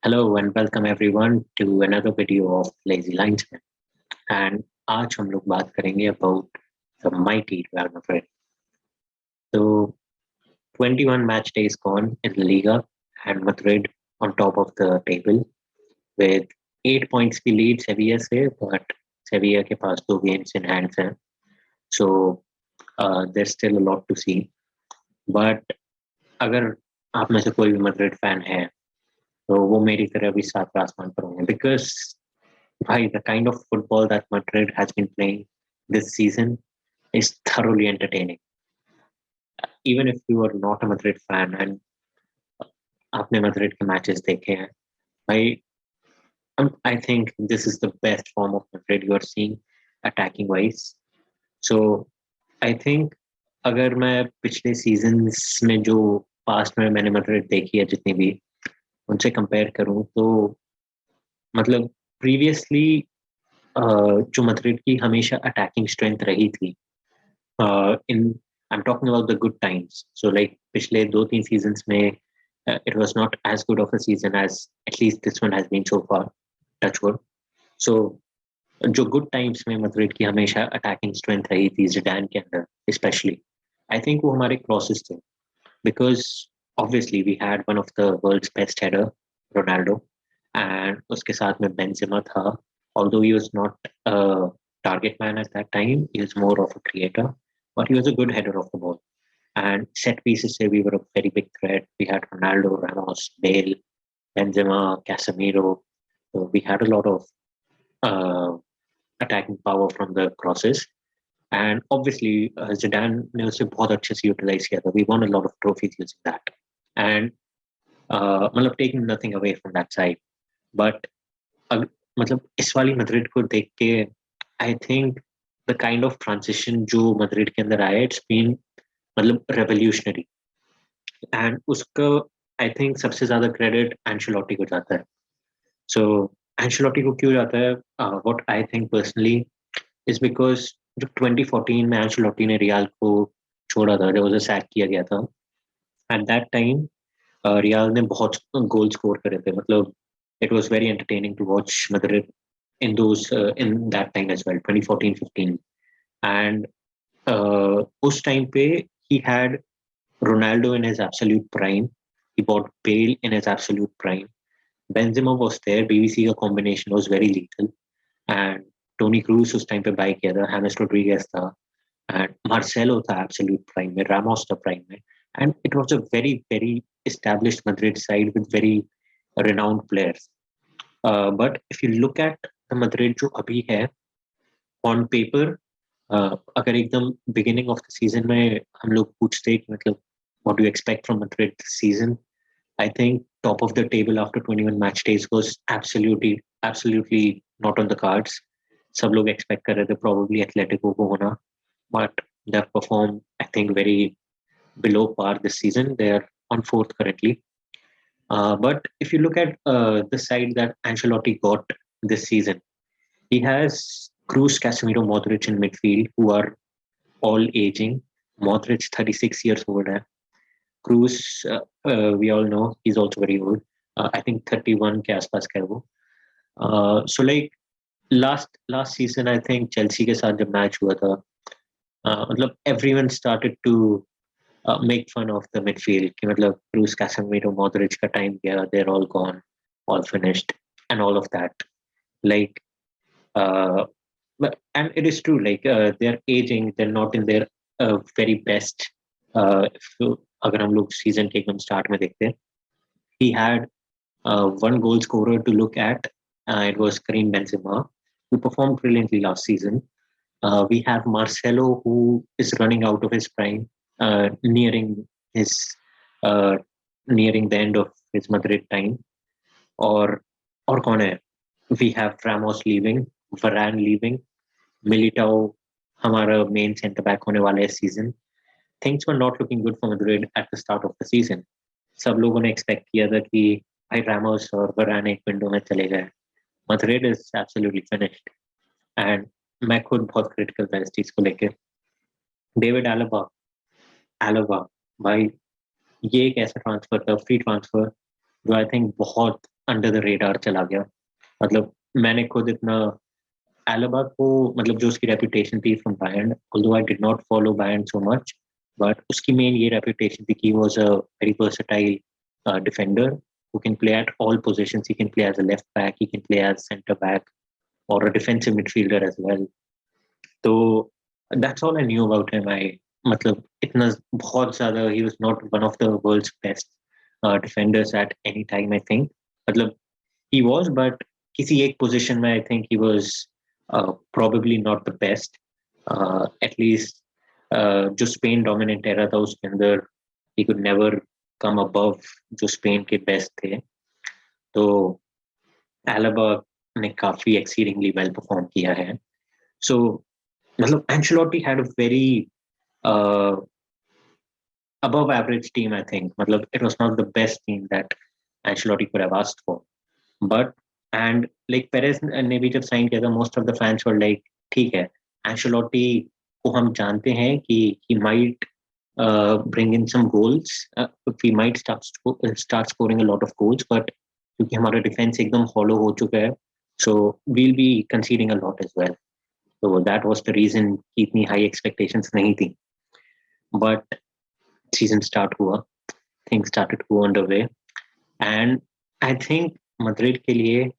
Hello and welcome everyone to another video of Lazy Linesman. And आज हम लोग बात करेंगे about the mighty Real Madrid. So 21 match days gone in the Liga and Madrid on top of the table with 8 points की lead Sevilla से, but Sevilla के पास 2 games in hand हैं. So there's still a lot to see. But अगर आप में से कोई भी Madrid fan है तो वो मेरी तरह भी सात आसमान पर होंगे because the kind of football that Madrid has been playing this season is thoroughly entertaining. Even if you are not a Madrid fan and आपने Madrid के matches देखे हैं, I think this is the best form of Madrid you are seeing attacking wise. So I think अगर मैं पिछले seasons में जो past में मैंने Madrid देखी है जितनी भी उनसे compare करूं तो मतलब previously जो Madrid की हमेशा attacking strength रही थी I'm talking about the good times. So like पिछले 2-3 seasons में it was not as good of a season as at least this one has been so far. Touch wood. So जो good times में Madrid की हमेशा attacking strength रही थी Zidane के अंदर especially. I think वो हमारे crosses थे because obviously we had one of the world's best header Ronaldo and उसके साथ में Benzema था. Although he was not a target man at that time, he was more of a creator. But he was a good header of the ball. And set pieces say we were a very big threat. We had Ronaldo, Ramos, Bale, Benzema, Casemiro. So we had a lot of attacking power from the crosses. And obviously, Zidane ने उसे बहुत अच्छे से utilize किया था. We won a lot of trophies using that. And मतलब taking nothing away from that side. But मतलब इस वाली Madrid को देख के I think the kind of transition जो Madrid के अंदर आया it's been मतलब revolutionary and उसका I think सबसे ज़्यादा credit Ancelotti को जाता है. So Ancelotti को क्यों जाता है? What I think personally is because जब 2014 में Ancelotti ने Real को छोड़ा था, जब उसे sack किया गया था, at that time Real ने बहुत goal score करे थे. मतलब it was very entertaining to watch Madrid in that time as well, 2014-15. And उस time पे he had Ronaldo in his absolute prime. He bought Bale in his absolute prime. Benzema was there. BBC का combination was very lethal. And Toni Kroos उस time पे buy किया था. James Rodriguez था. And Marcelo था absolute prime में. Ramos था prime में. And it was a very, very established Madrid side with very renowned players. But if you look at the Madrid जो अभी है, on paper, अगर एकदम beginning of the season में हम लोग पूछते कि मतलब what do you expect from Madrid this season? I think top of the table after 21 match days was absolutely not on the cards. सब लोग expect कर रहे थे probably Atletico को होना, but they have performed I think very below par this season. They are on fourth currently. But if you look at the side that Ancelotti got this season, he has Kroos, Casemiro, Modric in midfield, who are all aging. Modric 36 years old. Kroos, we all know he's also very old. I think 31 के आसपास का है वो. So like last season, I think Chelsea के साथ जब match हुआ था, मतलब everyone started to make fun of the midfield. कि मतलब Kroos, Casemiro, Modric का time गया, they're all gone, all finished, and all of that. Like, and it is true. Like they're aging, they're not in their very best. अगर हम लोग season के एकदम start में देखते हैं, he had one goal scorer to look at. It was Karim Benzema, who performed brilliantly last season. We have Marcelo, who is running out of his prime, nearing the end of his Madrid time. Or कौन है? We have Ramos leaving, Varane leaving, Militao हमारा main centre back होने वाला है season. Things were not looking good for Madrid at the start of the season. सब लोगों ने expect किया था कि भाई Ramos और Varane एक window में चले गए. Madrid is absolutely finished. And मैं खुद बहुत critical था इस चीज को लेके. David Alaba भाई ये एक ऐसा ट्रांसफर था, फ्री ट्रांसफर जो आई थिंक बहुत अंडर द रेडार चला गया. मतलब मैंने खुद इतना एलाबा को, मतलब जो उसकी रेपुटेशन थी from Bayern, although I did not follow Bayern so much, but उसकी मेन ये रेपुटेशन थी कि was a very versatile defender who can play at all positions. He can play as a left back, he can play as center back or a defensive midfielder as well. So that's all I knew about him. I मतलब इतना बहुत ज़्यादा he was not one of the world's best defenders at any time, I think. मतलब he was, but किसी एक position में I think he was probably not the best. At least जो Spain dominant era था उसके अंदर he could never come above जो Spain के बेस्ट थे. तो एलाबा ने काफी एक्सीडिंगली वेल परफॉर्म किया है. सो मतलब Ancelotti had a very above average team, I think. Matlab, it was not the best team that Ancelotti could have asked for. But, and like Perez ने भी जब sign किया था, most of the fans were like, ठीक है, Ancelotti को हम जानते हैं कि he might bring in some goals. We might start scoring a lot of goals, but क्योंकि हमारा डिफेंस एकदम hollow हो चुका है, so we'll be conceding a lot as well. So that was the reason कि इतनी high expectations नहीं थी. But season start हुआ, things started to go underway, and I think Madrid के लिए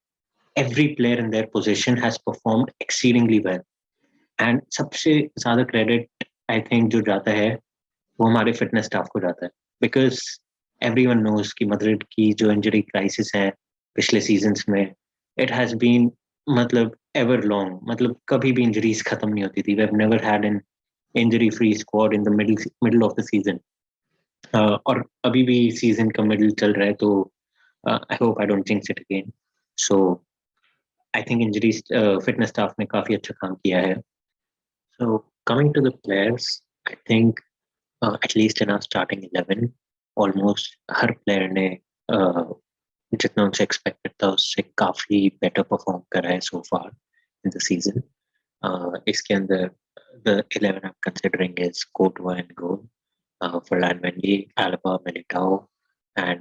every player in their position has performed exceedingly well. And सबसे ज़्यादा credit I think जो जाता है वो हमारे fitness staff को जाता है, because everyone knows कि Madrid की जो injury crisis है पिछले seasons में, it has been मतलब ever long, मतलब कभी भी injuries खत्म नहीं होती थी. We have never had an injury free squad in the middle of the season. और अभी भी सीजन का मिडिल चल रहा है, तो I hope I don't jinx it again. So I think injury fitness staff ने काफी अच्छा काम किया है. So coming to the players, I think at least in our starting 11 almost हर प्लेयर ने जितना उनसे एक्सपेक्टेड था उससे काफी बेटर परफॉर्म करा है सो फार इन द सीजन. इसके अंदर the 11 I am considering is कोर्टवा in goal, Ferland Mendy, Alaba, Militao, and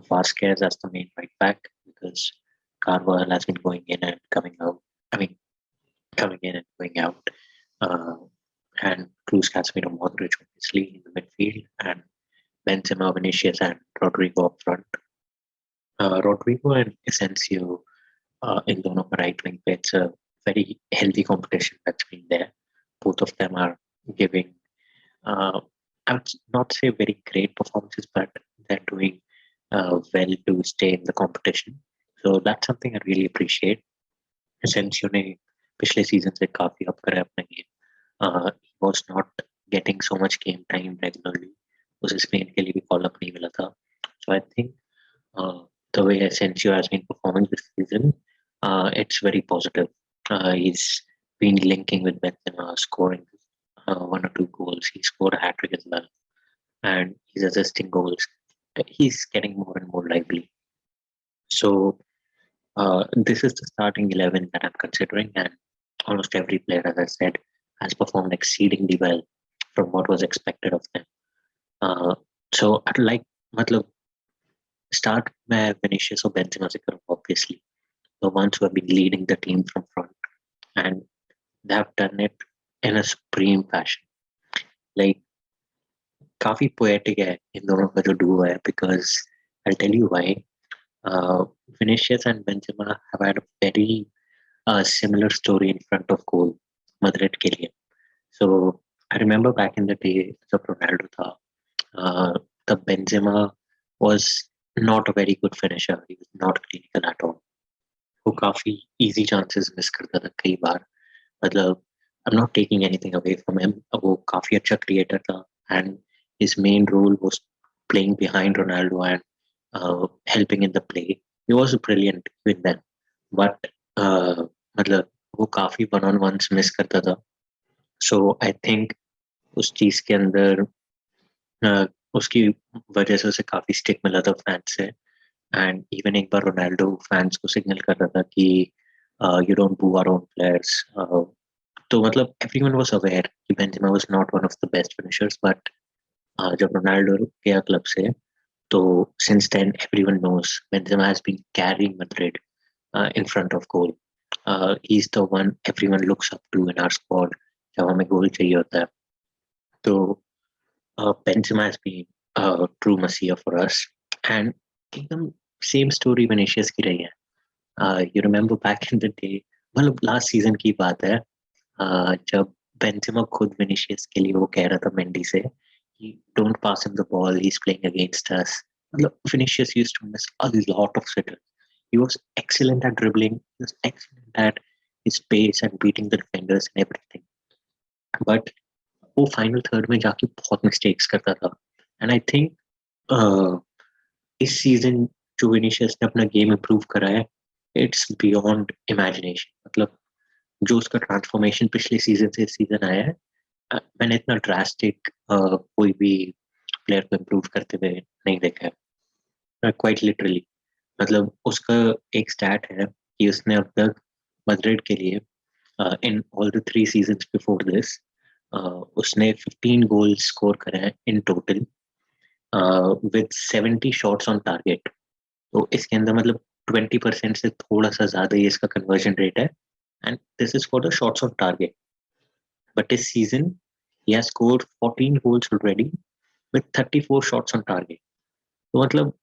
Vasquez as the main right back, because Carvajal has been going in and coming out. I mean, coming in and going out. And Cruz, Casemiro, Modric, obviously in the midfield, and Benzema, Vinicius, and Rodrigo up front. Rodrigo and Asensio in dono right wing. It's a very healthy competition that's been there. Both of them are giving. I would not say very great performances, but they're doing well to stay in the competition. So that's something I really appreciate. Asensio ने पिछले season से काफी up करा अपना game. He was not getting so much game time regularly. उसे Spain के लिए भी call up नहीं मिला था. So I think the way Asensio has been performing this season, it's very positive. He's been linking with Benzema, scoring 1 or 2 goals. He scored a hat trick as well, and he's assisting goals. He's getting more and more lively. So this is the starting 11 that I'm considering, and almost every player, as I said, has performed exceedingly well from what was expected of them. So I'd like, मतलब start में Vinicius or Benzema से करूँ, obviously the ones who have been leading the team from front, and they have done it in a supreme fashion. Like काफी poetic है इन दोनों का जो duo है, because I'll tell you why. Vinicius and Benzema have had a very similar story in front of goal Madrid के लिए. So I remember back in the day जब Ronaldo था, तब Benzema was not a very good finisher. He was not clinical at all. वो काफी easy chances miss करता था कई बार. मतलब I'm not taking anything away from him. वो काफी अच्छा creator था, and his main role was playing behind Ronaldo and helping in the play. He was brilliant with them, but मतलब वो काफी one-on-ones miss करता था. So I think उस चीज के अंदर उसकी वजह से उसे काफी स्टिक मिला था फैंस से. एंड इवन एक बार रोनाल्डो फैंस को सिग्नल कर रहा था कि यू डोंट बू आवर ओन प्लेयर्स. तो मतलब एवरीवन वाज अवेयर कि Benzema was not one of the best finishers, but जब रोनाल्डो गया क्लब से So since then, everyone knows Benzema has been carrying Madrid in front of goal. He's the one everyone looks up to in our squad. जब हमें goal चाहिए होता है. So Benzema has been a true messiah for us. And एकदम same story Vinicius की रही है. You remember back in the day, मतलब last season की बात है, जब बेंजेमा खुद विनिशियस के लिए वो कह रहा था मेंडी से कि don't pass him the ball, he is playing against us. मतलब Vinicius used to miss a lot of sitters. He was excellent at dribbling, he was excellent at his pace and beating the defenders and everything. But वो final third में जाके बहुत mistakes करता था. And I think इस season जो Vinicius ने अपना गेम इम्प्रूव करा है, इट्स बियॉन्ड इमेजिनेशन. मतलब जो उसका ट्रांसफॉर्मेशन पिछले सीजन से इस सीजन आया है, मैंने इतना ड्रास्टिक कोई भी प्लेयर को इम्प्रूव करते हुए नहीं देखा है. Quite literally. मतलब उसका एक स्टैट है कि उसने अब तक मैड्रिड के लिए in all the 3 seasons before this उसने 15 गोल्स स्कोर करे हैं in total with 70 shots on target. तो इसके अंदर मतलब 20% से थोड़ा सा ज्यादा ही इसका कन्वर्जन रेट है. And this is for the shots on target. But this season, he has scored 14 goals already with 34 shots on target. तो मतलब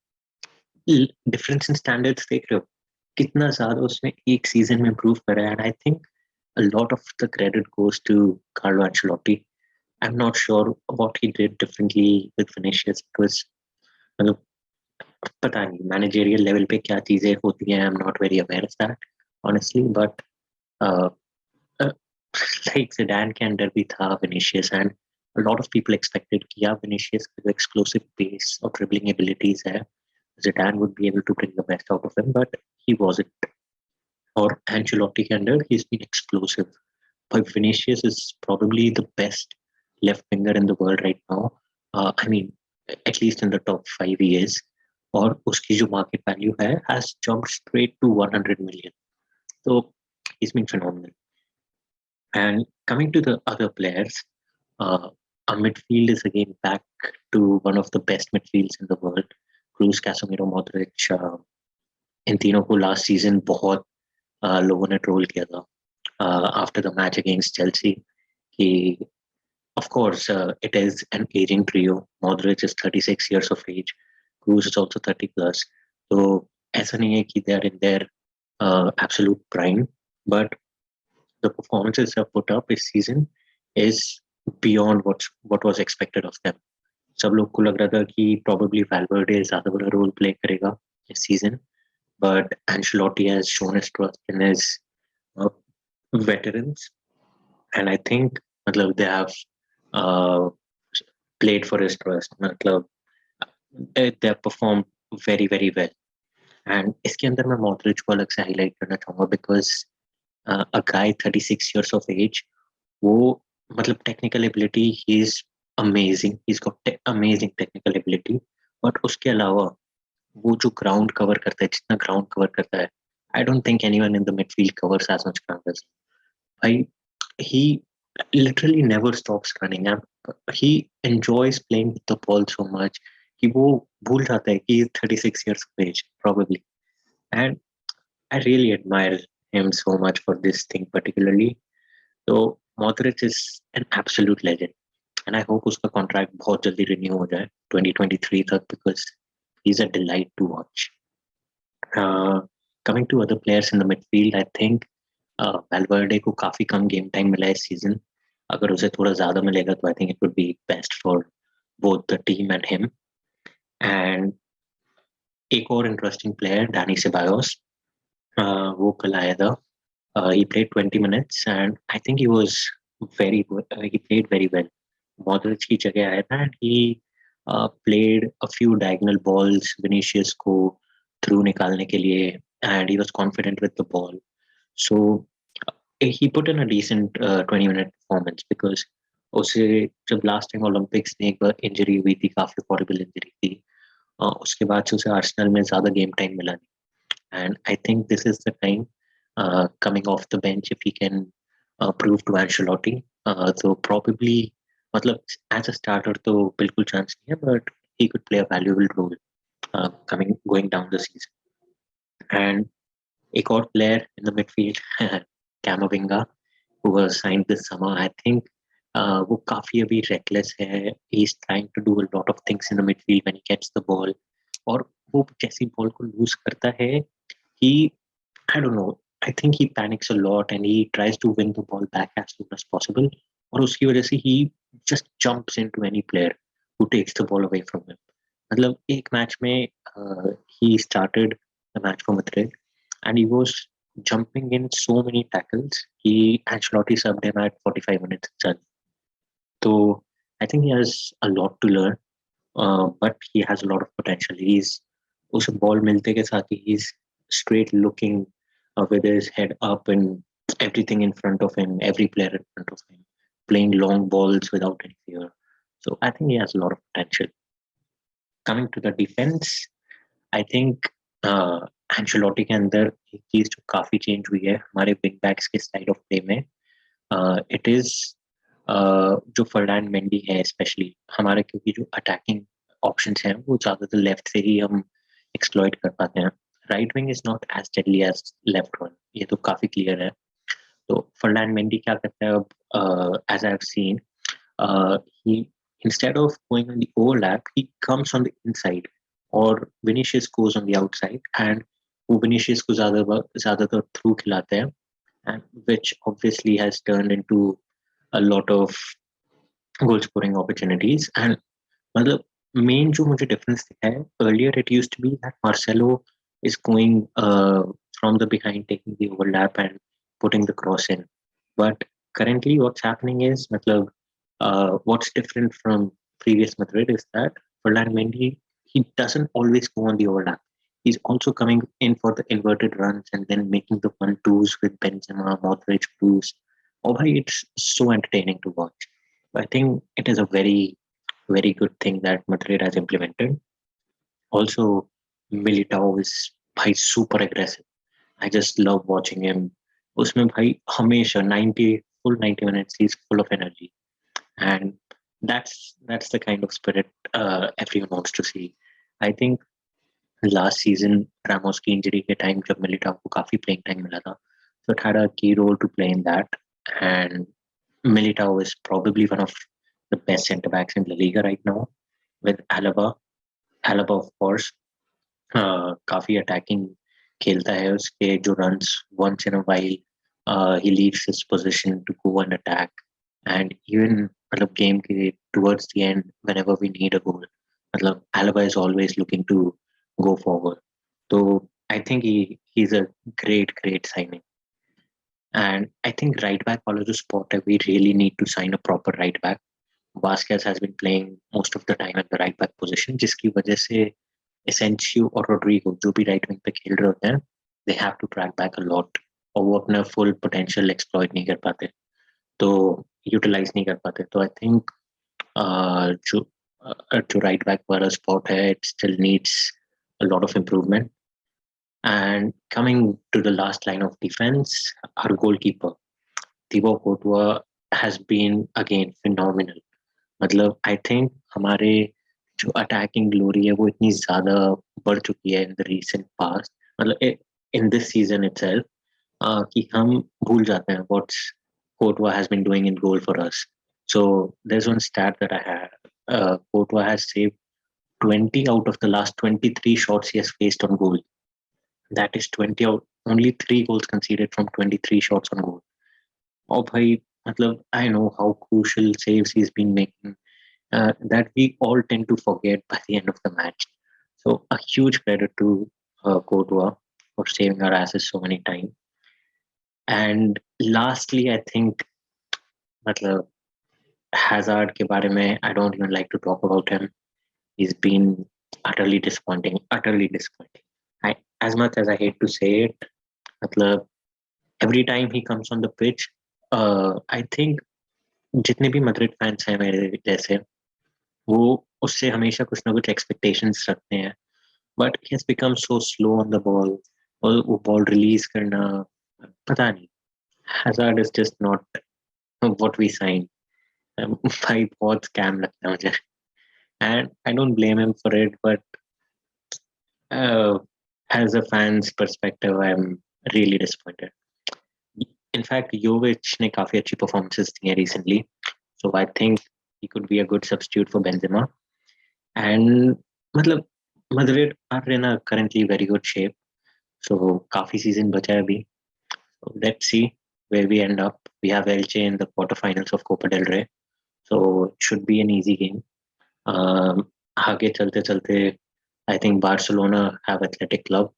डिफरेंस इन स्टैंडर्ड्स देख रहे हो कितना ज्यादा उसने एक सीजन में इम्प्रूव करा है. And I think a lot of the credit goes to Carlo Ancelotti. I'm not sure what he did differently with Vinicius because मतलब पता नहीं मैनेजरियल लेवल पे क्या चीजें होती हैं. I'm not very aware of that honestly, but uh, like Zidane के under भी था Vinicius, and a lot of people expected कि यार Vinicius का जो explosive pace और dribbling abilities है, Zidane would be able to bring the best out of him, but he wasn't. और Ancelotti के under he's been explosive. But Vinicius is probably the best left winger in the world right now. I mean, at least in the top 5 he is. और उसकी जो market value है has jumped straight to 100 million. So he's been phenomenal. And coming to the other players, our midfield is again back to one of the best midfields in the world. Cruz, Casemiro, Modric. इन तीनों को last season बहुत लोगों ने troll किया था after the match against Chelsea कि of course it is an aging trio. Modric is 36 years of age. Cruz is also 30 plus. So ऐसा नहीं है कि they are in their absolute prime, but the performances they've put up this season is beyond what was expected of them. सब लोग को लग रहा था कि probably Valverde ज्यादा बड़ा रोल प्ले करेगा इस season, but Ancelotti has shown his trust in his uh, veterans, and I think मतलब they have uh, played for his trust. मतलब they have performed very very well. And इसके अंदर मैं Modric को अलग से हाईलाइट करना चाहूंगा because a guy 36 years of age, वो मतलब technical ability he is amazing. He is got amazing technical ability. But उसके अलावा वो जो ग्राउंड कवर करता है, जितना ग्राउंड कवर करता है, I don't think anyone in the midfield covers as much ground as भाई. he literally never stops running and he enjoys playing with the ball so much कि वो भूल जाता है कि 36 years of age probably. And I really admire him so much for this thing particularly. So Modric is an absolute legend, and I hope उसका contract बहुत जल्दी renew हो जाए 2023 तक because he's a delight to watch. Coming to other players in the midfield, I think Valverde को काफी कम game time मिला है इस season. अगर उसे थोड़ा ज्यादा मिलेगा तो I think it would be best for both the team and him. And एक और interesting player, Dani Ceballos, वो कल आया था. He played 20 minutes and I think he was very good. He played very well. Modric की जगह आया था and he played a few diagonal balls Vinicius को through निकालने के लिए, and he was confident with the ball. So he put in a decent 20-minute performance because उसे जब लास्ट टाइम ओलंपिक्स में एक बार इंजरी हुई थी, काफी हॉरिबल इंजरी थी, उसके बाद से उसे आर्सेनल में ज्यादा गेम टाइम मिला नहीं. And I think this is the time coming off the bench if he can prove to Ancelotti. So probably मतलब as a starter तो बिल्कुल चांस नहीं है, but he could play a valuable role. going down the season. And एक और player in the midfield, Camavinga, who was signed this summer. I think वो काफी अभी reckless है. He's trying to do a lot of things in the midfield when he gets the ball. और वो जैसी ball को लूज करता है, he, I don't know, I think he panics a lot and he tries to win the ball back as soon as possible. और उसकी वजह से he just jumps into any player who takes the ball away from him. मतलब एक match में he started the match for Madrid and he was jumping in so many tackles. Ancelotti subbed him at 45 minutes itself. So I think he has a lot to learn, but he has a lot of potential. उसे ball मिलते के साथ ही he's straight looking with his head up and everything in front of him, every player in front of him, playing long balls without any fear. So I think he has a lot of potential. Coming to the defense, I think Ancelotti के अंदर एक चीज जो काफी change हुई है हमारे wing backs के स्टाइल ऑफ प्ले में, इट इज जो फर्डान मेंडी है स्पेशली हमारे, क्योंकि जो अटैकिंग ऑप्शंस हैं वो ज्यादातर लेफ्ट से ही हम एक्सप्लॉइट कर पाते हैं. Right wing is not as deadly as left one, ये तो काफी क्लियर है. तो फर्डान मेंडी क्या करता है अब, as I have seen, he instead of going on the overlap, he comes on the inside, or Vinicius goes on the outside, and वो Vinicius को ज़्यादातर through खिलाते हैं, and which obviously has turned into a lot of goal scoring opportunities. And मतलब main जो मुझे difference दिखा है, earlier it used to be that Marcelo is going from the behind, taking the overlap and putting the cross in, but currently what's happening is मतलब what's different from previous Madrid is that Ferland Mendy, he doesn't always go on the overlap. He's also coming in for the inverted runs and then making the 1-2s with Benzema, Modric, Kroos. Oh, it's so entertaining to watch. I think it is a very, very good thing that Madrid has implemented. Also, Militao is super aggressive. I just love watching him. उसमें भाई हमेशा 90 minutes he's full of energy. And that's the kind of spirit everyone wants to see. I think last season Ramos की injury के time जब Militao को काफी playing time मिला था, so it had a key role to play in that. And Militao is probably one of the best centre backs in La Liga right now, with Alaba of course काफी attacking खेलता है. उसके जो runs once in a while he leaves his position to go and attack. And even मतलब game के towards the end, whenever we need a goal, मतलब Alaba is always looking to go forward. So I think he's a great signing. And I think right back वाला जो spot है, we really need to sign a proper right back. Vasquez has been playing most of the time at the right back position, जिसकी वजह से Asensio और Rodrigo जो भी right wing पे खेल रहे होते हैं, they have to track back a lot, और वो अपना full potential exploit नहीं कर पाते, तो यूटिलाइज नहीं कर पाते. तो आई थिंक जो राइट बैक वाला स्पॉट है, it still needs a lot of improvement. And coming to the last line of defence, our goalkeeper Thibaut Courtois has been again phenomenal. मतलब आई थिंक हमारे जो अटैकिंग ग्लोरी है वो इतनी ज्यादा बढ़ चुकी है इन द रीसेंट पास्ट, मतलब इन दिस सीजन इटसेल्फ, कि हम भूल जाते हैं what's Courtois has been doing in goal for us. So there's one stat that I had. Courtois has saved 20 out of the last 23 shots he has faced on goal. That is 20 out, only 3 goals conceded from 23 shots on goal. Oh, bhai, matlab, I know how crucial saves he's been making, that we all tend to forget by the end of the match. So a huge credit to Courtois for saving our asses so many times. And lastly, I think मतलब Hazard के बारे में, I don't even like to talk about him. He's been utterly disappointing. As much as I hate to say it, मतलब every time he comes on the pitch, I think जितने भी Madrid fans हैं मेरे जैसे, वो उससे हमेशा कुछ ना कुछ expectations रखते हैं. But he has become so slow on the ball. और वो ball release करना, पता नहीं. Hazard is just not what we signed. भाई बहुत scam लगता है मुझे. And I don't blame him for it, but Uh, as a fan's perspective, I'm really disappointed. In fact, Jovic ने काफी अच्छी performances दी हैं recently, so I think he could be a good substitute for Benzema. And मतलब Madrid are in a currently very good shape, so काफी season बचा है अभी. So let's see where we end up. We have Elche in the quarterfinals of Copa del Rey, so it should be an easy game. आगे चलते चलते I think Barcelona have Athletic Club,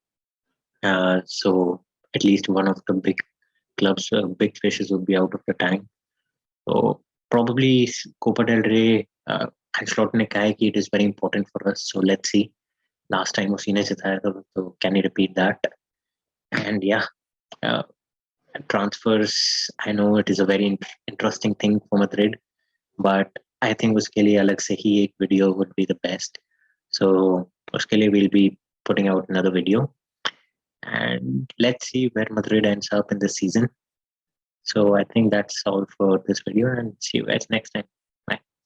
so at least one of the big clubs, big fishes would be out of the tank. So probably Copa del Rey. Ancelotti ने कहा है कि it is very important for us. So let's see. Last time उसी ने जिताया था, so can he repeat that? And yeah, uh, transfers. I know it is a very interesting thing for Madrid, but I think उसके लिए अलग से ही एक video would be the best. So उसके लिए we'll be putting out another video, and let's see where Madrid ends up in this season. So I think that's all for this video, and see you guys next time.